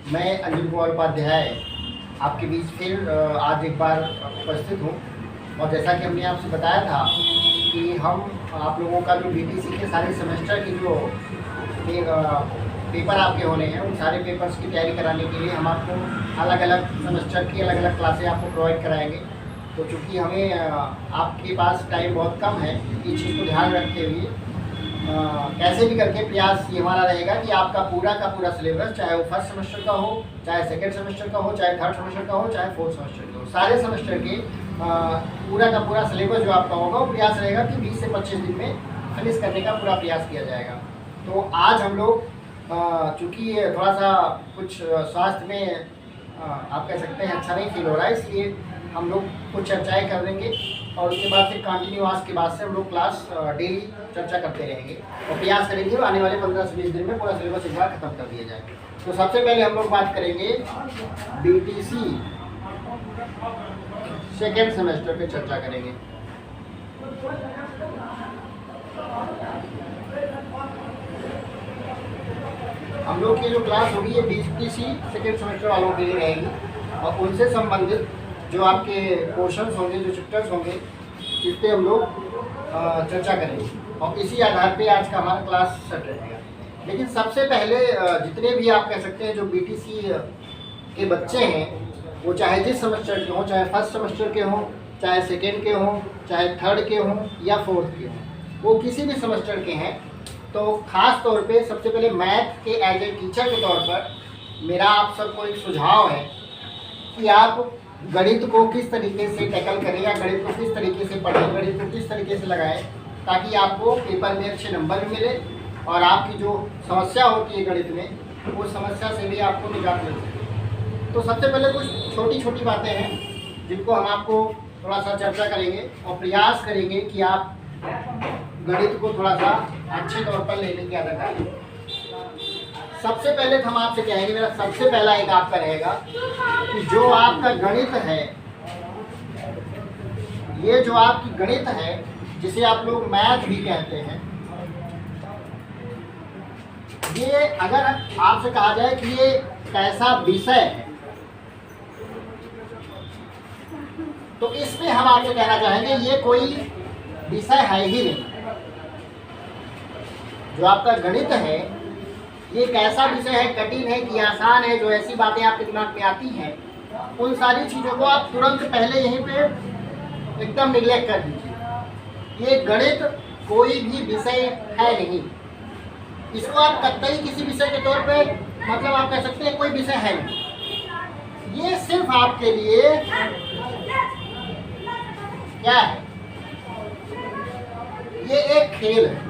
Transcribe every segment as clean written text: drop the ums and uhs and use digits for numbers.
मैं अंजुल कुमार उपाध्याय आपके बीच फिर आज एक बार उपस्थित हूँ। और जैसा कि हमने आपसे बताया था कि हम आप लोगों का जो बीटीसी के सारे सेमेस्टर की जो पेपर आपके होने हैं, उन सारे पेपर्स की तैयारी कराने के लिए हम आपको अलग अलग सेमेस्टर की अलग अलग क्लासें आपको प्रोवाइड कराएंगे। तो चूँकि हमें आपके पास टाइम बहुत कम है, इस चीज़ को ध्यान रखते हुए कैसे भी करके प्रयास ये हमारा रहेगा कि आपका पूरा का पूरा सिलेबस, चाहे वो फर्स्ट सेमेस्टर का हो, चाहे सेकेंड सेमेस्टर का हो, चाहे थर्ड सेमेस्टर का हो, चाहे फोर्थ सेमेस्टर का हो, सारे सेमेस्टर के पूरा का पूरा सिलेबस जो आपका होगा वो प्रयास रहेगा कि 20 से 25 दिन में फिनिश करने का पूरा प्रयास किया जाएगा। तो आज हम लोग चूँकि थोड़ा सा कुछ स्वास्थ्य में आप कह सकते हैं अच्छा नहीं फील हो रहा है, इसलिए हम लोग कुछ चर्चाएँ कर देंगे और उसके बाद फिर कंटिन्यूअस के बाद से हम लोग क्लास डेली चर्चा करते रहेंगे और प्रयास करेंगे आने वाले 15 से 20 दिन में पूरा सिलेबस एक बार खत्म कर दिया जाए। तो सबसे पहले हम लोग बात करेंगे बीटीसी सेकेंड सेमेस्टर पे चर्चा करेंगे। हम लोग की जो क्लास होगी ये बीटीसी सेकेंड सेमेस्टर वालों के लिए रहेगी और उनसे संबंधित जो आपके क्वेश्चंस होंगे, जो चैप्टर्स होंगे, इस पर हम लोग चर्चा करेंगे और इसी आधार पे आज का हमारा क्लास सेट रहेगा। लेकिन सबसे पहले जितने भी आप कह सकते हैं जो बीटीसी के बच्चे हैं, वो चाहे जिस सेमेस्टर के हों, चाहे फर्स्ट सेमेस्टर के हों, चाहे सेकेंड के हों, चाहे थर्ड के हों या फोर्थ के हों, वो किसी भी सेमेस्टर के हैं, तो ख़ास तौर पे सबसे पहले मैथ के एज ए टीचर के तौर पर मेरा आप सबको एक सुझाव है कि आप गणित को किस तरीके से टैकल करें या गणित को किस तरीके से पढ़ें, गणित को किस तरीके से लगाएं, ताकि आपको पेपर में अच्छे नंबर भी मिले और आपकी जो समस्या होती है गणित में, उस समस्या से भी आपको निजात मिल सके। तो सबसे पहले कुछ छोटी छोटी बातें हैं जिनको हम आपको थोड़ा सा चर्चा करेंगे और प्रयास करेंगे कि आप गणित को थोड़ा सा अच्छे तौर पर लेने की आदत डालें। सबसे पहले हम आपसे कहेंगे, मेरा सबसे पहला एक आपका रहेगा कि जो आपका गणित है, ये जो आपकी गणित है जिसे आप लोग मैथ भी कहते हैं, ये अगर आपसे कहा जाए कि ये कैसा विषय है, तो इसमें हम आपसे कहना चाहेंगे ये कोई विषय है ही नहीं। जो आपका गणित है ये एक ऐसा विषय है, कठिन है कि आसान है, जो ऐसी बातें आपके दिमाग में आती हैं, उन सारी चीज़ों को आप तुरंत पहले यहीं पे एकदम निगलेक्ट कर दीजिए। ये गणित कोई भी विषय है नहीं, इसको आप कतई किसी विषय के तौर पे मतलब आप कह सकते हैं कोई विषय है नहीं। ये सिर्फ आपके लिए क्या है, ये एक खेल है।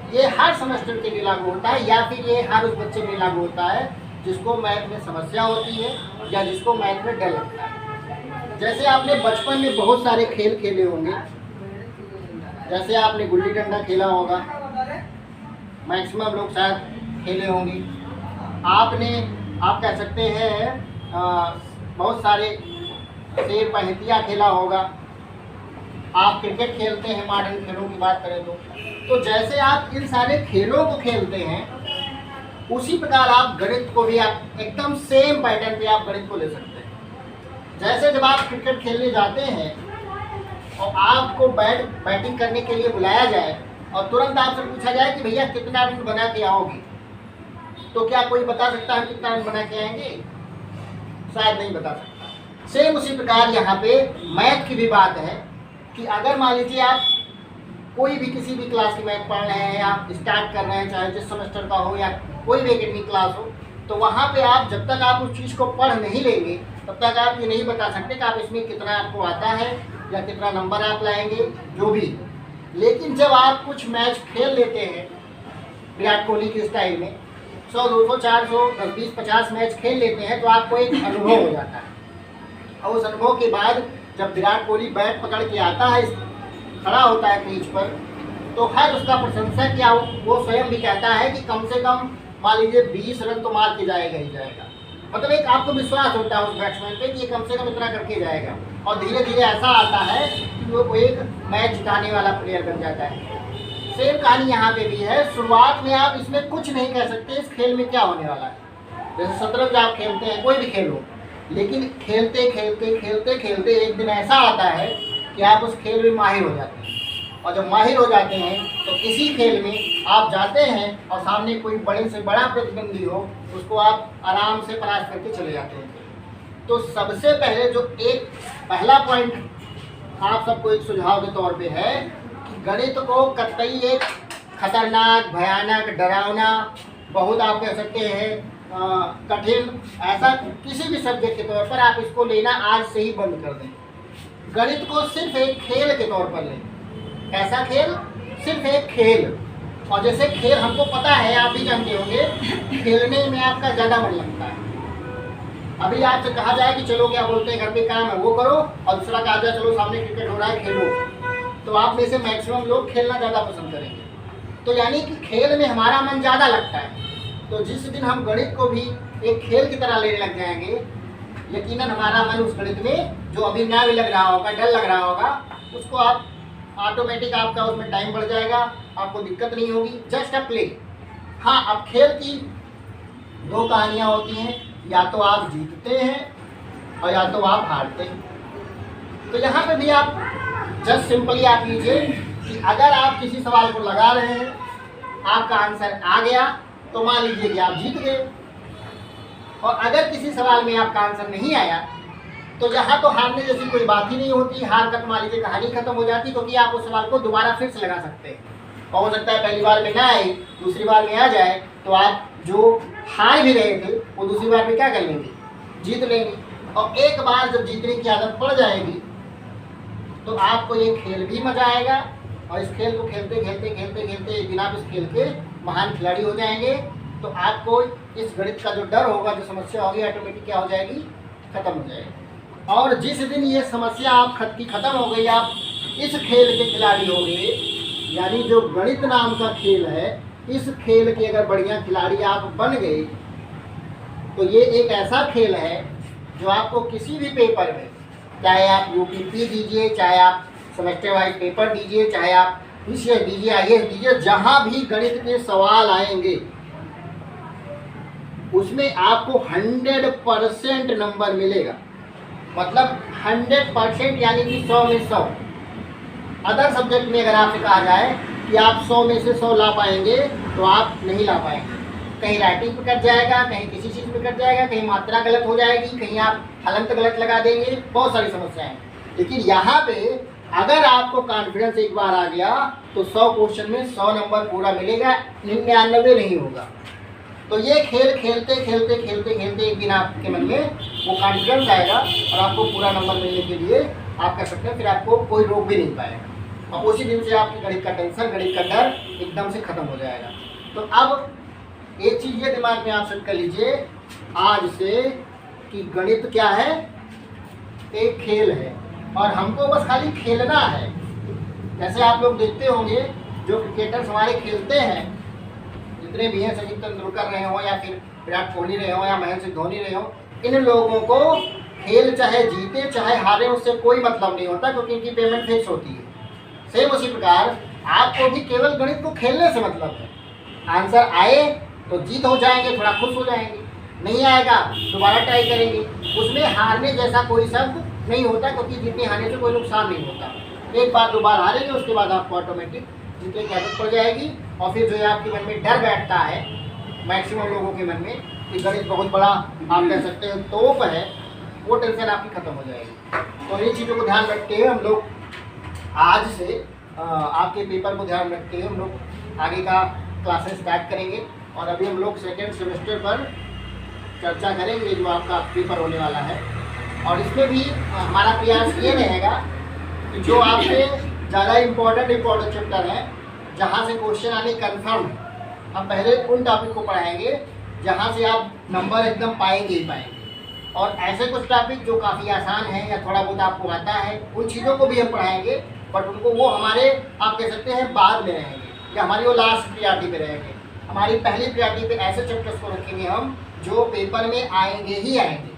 ये हर सेमेस्टर के लिए लागू होता है या फिर ये हर उस बच्चे के लिए लागू होता है जिसको मैथ में समस्या होती है या जिसको मैथ में डर लगता है। जैसे आपने बचपन में बहुत सारे खेल खेले होंगे, जैसे आपने गुल्ली डंडा खेला होगा, मैक्सिमम लोग शायद खेले होंगे। आपने आप कह सकते हैं बहुत सारे शेर पहतिया खेला होगा। आप क्रिकेट खेलते हैं, मॉडर्न खेलों की बात करें तो जैसे आप इन सारे खेलों को खेलते हैं, उसी प्रकार आप गणित को भी आप एकदम सेम पैटर्न पे आप गणित को ले सकते हैं। जैसे जब आप क्रिकेट खेलने जाते हैं और आपको बैटिंग करने के लिए बुलाया जाए और तुरंत आपसे पूछा जाए कि भैया कितना रन बना के आओगे, तो क्या कोई बता सकता है कितना रन बना के आएंगे? शायद नहीं बता सकता। सेम उसी प्रकार यहाँ पे मैथ की भी बात है कि अगर मान लीजिए आप कोई भी किसी भी क्लास की मैथ पढ़ रहे हैं, आप स्टार्ट कर रहे हैं, चाहे जिस सेमेस्टर का हो या कोई भी एकेडमिक क्लास हो, तो वहाँ पे आप जब तक आप उस चीज़ को पढ़ नहीं लेंगे तब तक आप ये नहीं बता सकते कि आप इसमें कितना आपको आता है या कितना नंबर आप लाएंगे, जो भी। लेकिन जब आप कुछ मैच खेल लेते हैं विराट कोहली के स्टाइल में 100, 200, 400, 10, 20, 50 मैच खेल लेते हैं, तो आपको एक अनुभव हो जाता है। और उस अनुभव के बाद जब विराट कोहली बैट पकड़ के आता है, खड़ा होता है क्रीज पर, तो हर उसका प्रशंसक या वो स्वयं भी कहता है कि कम से कम मान लीजिए 20 रन तो मार के जाएगा ही जाएगा। मतलब एक आपको विश्वास होता है उस बैट्समैन पे कि ये कम से कम इतना करके जाएगा, और धीरे धीरे ऐसा आता है कि वो एक मैच जिताने वाला प्लेयर बन जाता है। सेम कहानी यहाँ पे भी है। शुरुआत में आप इसमें कुछ नहीं कह सकते इस खेल में क्या होने वाला है, जैसे शतरंज आप खेलते हैं, कोई भी खेल हो, लेकिन खेलते खेलते खेलते खेलते एक दिन ऐसा आता है कि आप उस खेल में माहिर हो जाते हैं। और जब माहिर हो जाते हैं तो किसी खेल में आप जाते हैं और सामने कोई बड़े से बड़ा प्रतिद्वंदी हो, उसको आप आराम से परास्त करके चले जाते हैं। तो सबसे पहले जो एक पहला पॉइंट आप सबको एक सुझाव के तौर पे है कि गणित को कतई एक खतरनाक, भयानक, डरावना, बहुत आप कह सकते हैं कठिन, ऐसा किसी भी सब्जेक्ट के तौर पर आप इसको लेना आज से ही बंद कर दें। गणित को सिर्फ एक खेल के तौर पर लें। ऐसा खेल, सिर्फ एक खेल। और जैसे खेल हमको पता है, आप भी जानते होंगे, खेलने में आपका ज़्यादा मन लगता है। अभी आपसे कहा जाए कि चलो क्या बोलते हैं घर पे काम है वो करो, और दूसरा कहा जाए चलो सामने क्रिकेट हो रहा है खेलो, तो आप में से मैक्सिमम लोग खेलना ज़्यादा पसंद करेंगे। तो यानी कि खेल में हमारा मन ज़्यादा लगता है। तो जिस दिन हम गणित को भी एक खेल की तरह लेने लग जाएंगे, यकीनन हमारा मन उस गणित में जो अभी नया भी लग रहा होगा, डर लग रहा होगा, उसको आप ऑटोमेटिक आपका उसमें टाइम बढ़ जाएगा, आपको दिक्कत नहीं होगी। Just a play. हाँ, अब खेल की दो कहानियाँ होती हैं, या तो आप जीतते हैं और या तो आप हारते हैं। तो यहाँ पे भी आप जस्ट सिंपली आप लीजिए कि अगर आप किसी सवाल को लगा रहे हैं, आपका आंसर आ गया तो मान लीजिए कि आप जीत गए। और अगर किसी सवाल में आपका आंसर नहीं आया तो यहाँ तो हारने जैसी कोई बात ही नहीं होती। हार कर मान लीजिए कहानी खत्म हो जाती, क्योंकि आप उस सवाल को दोबारा फिर से लगा सकते हैं। और हो सकता है पहली बार में ना आए, दूसरी बार में आ जाए, तो आप जो हार भी रहे थे वो दूसरी बार में क्या कर लेंगे, जीत लेंगे। और एक बार जब जीतने की आदत पड़ जाएगी तो आपको ये खेल भी मजा आएगा, और इस खेल को खेलते खेलते खेलते खेलते एक दिन आप इस खेल के महान खिलाड़ी हो जाएंगे। तो आपको इस गणित का जो डर होगा, जो समस्या होगी, ऑटोमेटिक क्या हो जाएगी, खत्म हो जाएगी। और जिस दिन ये समस्या आप की खत्म हो गई, आप इस खेल के खिलाड़ी हो गए, यानी जो गणित नाम का खेल है, इस खेल के अगर बढ़िया खिलाड़ी आप बन गए, तो ये एक ऐसा खेल है जो आपको किसी भी पेपर में, चाहे आप यूपीपी दीजिए, चाहे आप सेमेस्टर वाइज पेपर दीजिए, चाहे आप विषय दीजिए, आईएएस दीजिए, जहाँ भी गणित के सवाल आएंगे उसमें आपको 100% नंबर मिलेगा। मतलब 100%, यानी कि 100 में 100। अदर सब्जेक्ट में अगर आपसे कहा जाए कि आप 100 में से 100 ला पाएंगे, तो आप नहीं ला पाएंगे। कहीं राइटिंग पे कट जाएगा, कहीं किसी चीज़ में कट जाएगा, कहीं मात्रा गलत हो जाएगी, कहीं आप हलंत गलत लगा देंगे, बहुत सारी समस्याएं। लेकिन यहाँ पे अगर आपको कॉन्फिडेंस एक बार आ गया तो 100 क्वेश्चन में 100 नंबर पूरा मिलेगा, 99 नहीं होगा। तो ये खेल खेलते खेलते खेलते खेलते एक दिन आपके मन में वो कॉन्फिडेंस आएगा और आपको पूरा नंबर मिलने के लिए आप कह सकते हैं, फिर आपको कोई रोक भी नहीं पाएगा। और उसी दिन से आपकी गणित का टेंशन, गणित का डर एकदम से खत्म हो जाएगा। तो अब एक चीज़ ये दिमाग में आप सेट कर लीजिए आज से कि गणित क्या है, एक खेल है, और हमको बस खाली खेलना है। जैसे आप लोग देखते होंगे जो क्रिकेटर्स हमारे खेलते हैं, जितने भी हैं, सचिन तेंदुलकर रहे हो या फिर विराट कोहली रहे हो या महेंद्र सिंह धोनी रहे हो, इन लोगों को खेल चाहे जीते चाहे हारे उससे कोई मतलब नहीं होता, क्योंकि इनकी पेमेंट फिक्स होती है। सेम उसी प्रकार आपको भी केवल गणित को खेलने से मतलब है। आंसर आए तो जीत हो जाएंगे, थोड़ा खुश हो जाएंगे, नहीं आएगा दोबारा ट्राई करेंगे। उसमें हारने जैसा कोई शब्द नहीं होता, क्योंकि जीतने हारने से कोई नुकसान नहीं होता। एक बार दो बार हारेंगे, उसके बाद आपको ऑटोमेटिक जीतने की आदत पड़ जाएगी। और फिर जो है आपके मन में डर बैठता है, मैक्सिमम लोगों के मन में, कि गणित बहुत बड़ा आप कह सकते हैं तोप है, वो टेंशन आपकी खत्म हो जाएगी। तो इन चीज़ों को ध्यान रखते हुए हम लोग आज से आपके पेपर को ध्यान रखते हुए हम लोग आगे का क्लासेस स्टार्ट करेंगे। और अभी हम लोग सेकेंड सेमेस्टर पर चर्चा करेंगे जो आपका पेपर होने वाला है। और इसमें भी हमारा प्रयास ये रहेगा कि जो आपसे ज़्यादा इम्पोर्टेंट चैप्टर हैं, जहाँ से क्वेश्चन आने कन्फर्म है, हम पहले उन टॉपिक को पढ़ाएंगे जहाँ से आप नंबर एकदम पाएंगे ही पाएंगे। और ऐसे कुछ टॉपिक जो काफ़ी आसान हैं या थोड़ा बहुत आपको आता है, उन चीज़ों को भी हम पढ़ाएंगे, बट उनको वो हमारे आप कह सकते हैं बाद में रहेंगे, या हमारी वो लास्ट प्रियॉरिटी पे रहेंगे। हमारी पहली प्रियॉरिटी पे ऐसे चैप्टर्स को रखेंगे हम जो पेपर में आएंगे ही आएंगे।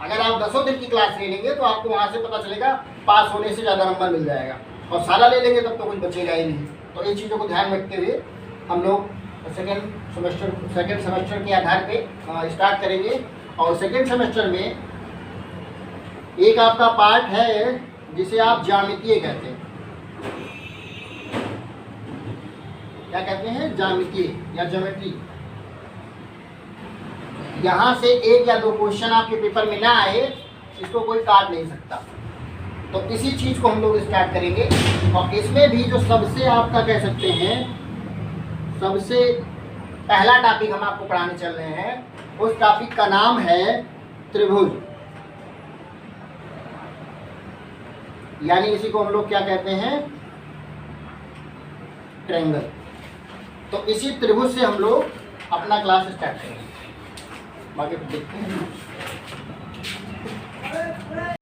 अगर आप 10 दिन की क्लास ले लेंगे तो आपको वहाँ से पता चलेगा पास होने से ज़्यादा नंबर मिल जाएगा, और सारा ले लेंगे तब तो कुछ बचेगा ही नहीं। तो इन चीज़ों को ध्यान रखते हुए हम लोग तो सेकेंड सेमेस्टर के आधार पे स्टार्ट करेंगे। और सेकेंड सेमेस्टर में एक आपका पार्ट है जिसे आप ज्यामितीय कहते हैं। क्या कहते हैं? ज्यामितीय या ज्योमेट्री। यहाँ से एक या दो क्वेश्चन आपके पेपर में ना आए, इसको कोई काट नहीं सकता। तो इसी चीज को हम लोग स्टार्ट करेंगे। और इसमें भी जो सबसे आपका कह सकते हैं सबसे पहला टॉपिक हम आपको पढ़ाने चल रहे हैं, उस टॉपिक का नाम है त्रिभुज, यानी इसी को हम लोग क्या कहते हैं? ट्रायंगल। तो इसी त्रिभुज से हम लोग अपना क्लास स्टार्ट करेंगे। बाकी देखते हैं।